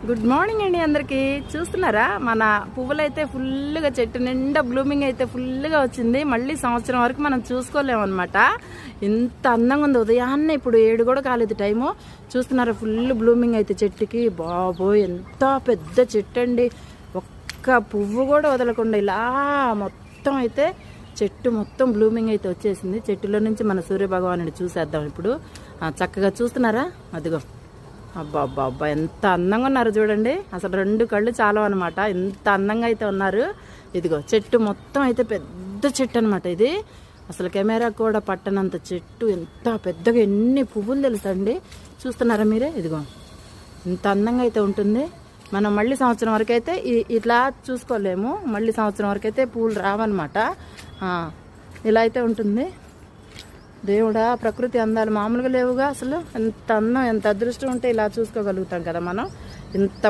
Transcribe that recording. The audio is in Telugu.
గుడ్ మార్నింగ్ అండి అందరికి. చూస్తున్నారా మన పువ్వులు అయితే ఫుల్గా చెట్టు నిండా బ్లూమింగ్ అయితే ఫుల్గా వచ్చింది. మళ్ళీ సంవత్సరం వరకు మనం చూసుకోలేము అనమాట. ఇంత అందంగా ఉంది. ఉదయాన్నే ఇప్పుడు 7 కూడా కాలేదు టైము. చూస్తున్నారా ఫుల్ బ్లూమింగ్ అయితే చెట్టుకి. బాబోయ్ ఎంత పెద్ద చెట్టు అండి. ఒక్క పువ్వు కూడా వదలకుండా ఇలా మొత్తం అయితే చెట్టు మొత్తం బ్లూమింగ్ అయితే వచ్చేసింది. చెట్టులో నుంచి మన సూర్యభగవానుడి చూసేద్దాం ఇప్పుడు. చక్కగా చూస్తున్నారా, అదిగో అబ్బా అబ్బా అబ్బా ఎంత అందంగా ఉన్నారు చూడండి. అసలు 2 కళ్ళు చాలు అనమాట, ఎంత అందంగా అయితే ఉన్నారు. ఇదిగో చెట్టు మొత్తం అయితే పెద్ద చెట్టు అనమాట ఇది. అసలు కెమెరా కూడా పట్టనంత చెట్టు. ఎంత పెద్దగా ఎన్ని పువ్వులు తెలుసండి. చూస్తున్నారా మీరే, ఇదిగో ఇంత అందంగా అయితే ఉంటుంది. మనం మళ్ళీ సంవత్సరం వరకు అయితే ఇట్లా చూసుకోలేము. మళ్ళీ సంవత్సరం వరకు అయితే పూలు రావన్నమాట. ఇలా అయితే ఉంటుంది. దేవుడా, ప్రకృతి అందాలు మామూలుగా లేవుగా. అసలు ఎంత అందం, ఎంత అదృష్టం ఉంటే ఇలా చూసుకోగలుగుతాం కదా మనం. ఇంత